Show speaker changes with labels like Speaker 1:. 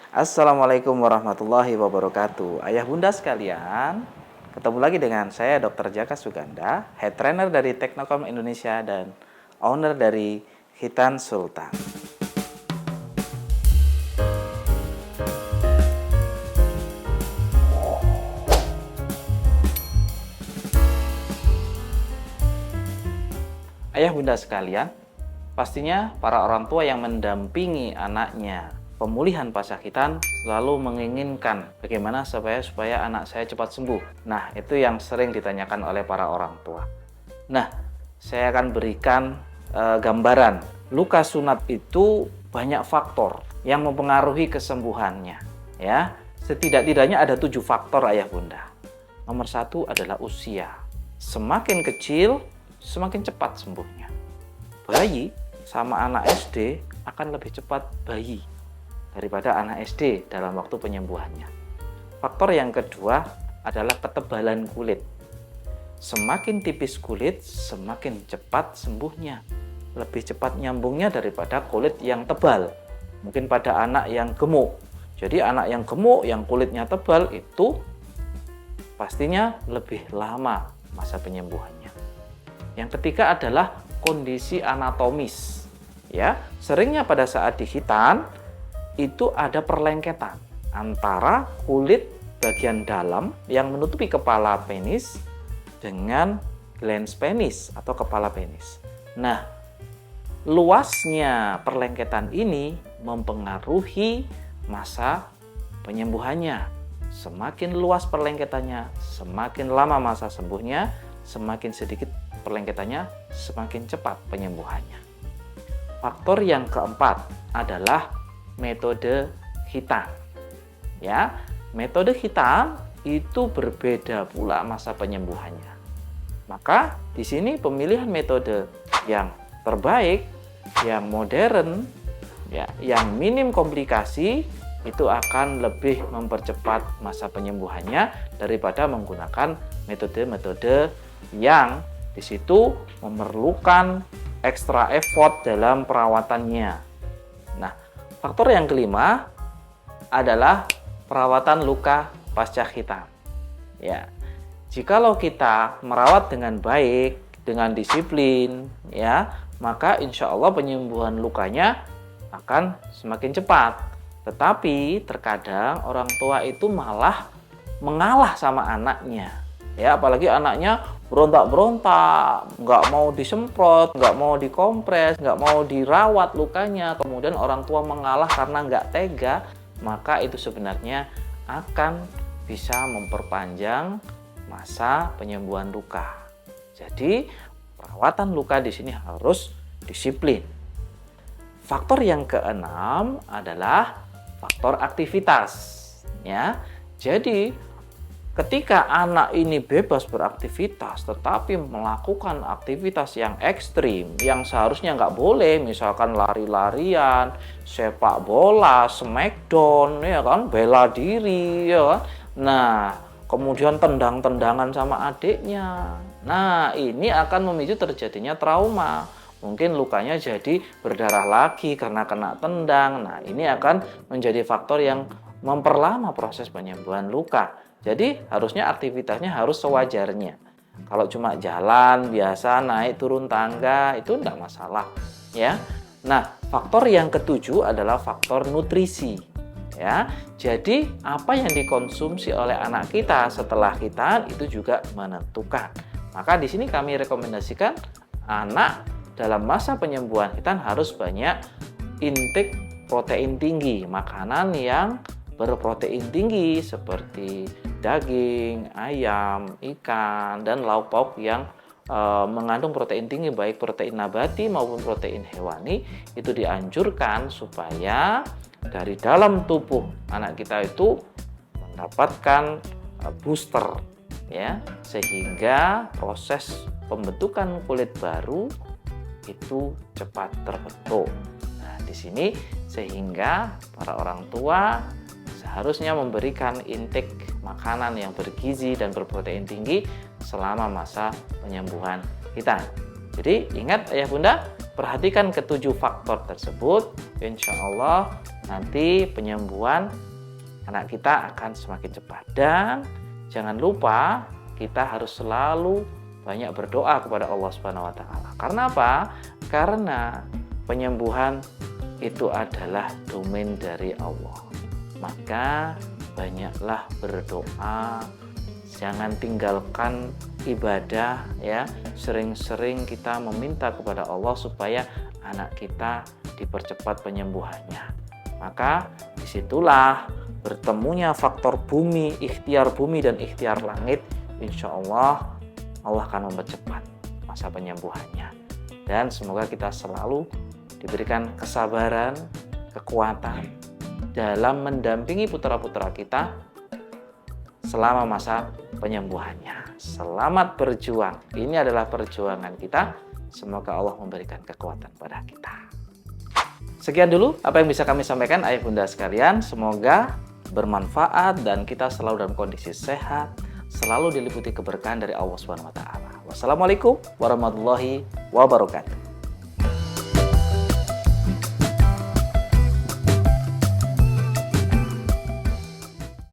Speaker 1: Assalamualaikum warahmatullahi wabarakatuh. Ayah bunda sekalian, ketemu lagi dengan saya Dr. Jaka Suganda, Head Trainer dari Teknokom Indonesia dan Owner dari Khitan Sultan. Ayah bunda sekalian, pastinya para orang tua yang mendampingi anaknya pemulihan pasca khitan selalu menginginkan bagaimana supaya anak saya cepat sembuh. Nah, itu yang sering ditanyakan oleh para orang tua. Nah, saya akan berikan gambaran. Luka sunat itu banyak faktor yang mempengaruhi kesembuhannya. Ya, setidak-tidaknya ada 7 faktor ayah bunda. Nomor 1 adalah usia. Semakin kecil, semakin cepat sembuhnya. Bayi sama anak SD akan lebih cepat bayi daripada anak SD dalam waktu penyembuhannya. Faktor yang kedua adalah ketebalan kulit. Semakin tipis kulit, semakin cepat sembuhnya. Lebih cepat nyambungnya daripada kulit yang tebal. Mungkin pada anak yang gemuk. Jadi anak yang gemuk, yang kulitnya tebal itu pastinya lebih lama masa penyembuhannya. Yang ketiga adalah kondisi anatomis. Ya, seringnya pada saat di khitan itu ada perlengketan antara kulit bagian dalam yang menutupi kepala penis dengan glans penis atau kepala penis. Nah, luasnya perlengketan ini mempengaruhi masa penyembuhannya. Semakin luas perlengketannya, semakin lama masa sembuhnya, semakin sedikit perlengketannya, semakin cepat penyembuhannya. Faktor yang keempat adalah metode khitan. Ya, metode khitan itu berbeda pula masa penyembuhannya. Maka di sini pemilihan metode yang terbaik, yang modern, ya, yang minim komplikasi itu akan lebih mempercepat masa penyembuhannya daripada menggunakan metode-metode yang di situ memerlukan ekstra effort dalam perawatannya. Nah, faktor yang kelima adalah perawatan luka pasca khitan. Ya, jikalau kita merawat dengan baik, dengan disiplin, ya, maka insya Allah penyembuhan lukanya akan semakin cepat. Tetapi terkadang orang tua itu malah mengalah sama anaknya. Ya, apalagi anaknya berontak-berontak, nggak mau disemprot, nggak mau dikompres, nggak mau dirawat lukanya. Kemudian orang tua mengalah karena nggak tega, maka itu sebenarnya akan bisa memperpanjang masa penyembuhan luka. Jadi, perawatan luka di sini harus disiplin. Faktor yang keenam adalah faktor aktivitas. Ya, jadi ketika anak ini bebas beraktivitas tetapi melakukan aktivitas yang ekstrim yang seharusnya nggak boleh, misalkan lari-larian, sepak bola, smackdown, ya kan, bela diri, ya kan. Nah, kemudian tendang-tendangan sama adiknya. Nah, ini akan memicu terjadinya trauma. Mungkin lukanya jadi berdarah lagi karena kena tendang. Nah, ini akan menjadi faktor yang memperlama proses penyembuhan luka. Jadi harusnya aktivitasnya harus sewajarnya. Kalau cuma jalan biasa, naik turun tangga, itu tidak masalah, ya. Nah, faktor yang ketujuh adalah faktor nutrisi. Ya, jadi apa yang dikonsumsi oleh anak kita setelah khitan itu juga menentukan. Maka di sini kami rekomendasikan anak dalam masa penyembuhan khitan harus banyak intake protein tinggi, makanan yang berprotein tinggi seperti daging, ayam, ikan, dan lauk pauk yang mengandung protein tinggi, baik protein nabati maupun protein hewani. Itu dianjurkan supaya dari dalam tubuh anak kita itu mendapatkan booster, ya, sehingga proses pembentukan kulit baru itu cepat terbentuk. Nah, di sini sehingga para orang tua seharusnya memberikan intake makanan yang bergizi dan berprotein tinggi selama masa penyembuhan khitan. Jadi ingat ayah bunda, perhatikan ketujuh faktor tersebut, insya Allah nanti penyembuhan anak kita akan semakin cepat. Dan jangan lupa kita harus selalu banyak berdoa kepada Allah Subhanahu wa taala. Karena apa? Karena penyembuhan itu adalah domain dari Allah. Maka banyaklah berdoa, jangan tinggalkan ibadah ya. Sering-sering kita meminta kepada Allah supaya anak kita dipercepat penyembuhannya. Maka disitulah bertemunya faktor bumi, ikhtiar bumi dan ikhtiar langit. Insya Allah Allah akan mempercepat masa penyembuhannya. Dan semoga kita selalu diberikan kesabaran, kekuatan dalam mendampingi putra-putra kita selama masa penyembuhannya. Selamat berjuang. Ini adalah perjuangan kita. Semoga Allah memberikan kekuatan pada kita. Sekian dulu apa yang bisa kami sampaikan ayah bunda sekalian. Semoga bermanfaat dan kita selalu dalam kondisi sehat, selalu diliputi keberkahan dari Allah Subhanahu wa taala. Wassalamualaikum warahmatullahi wabarakatuh.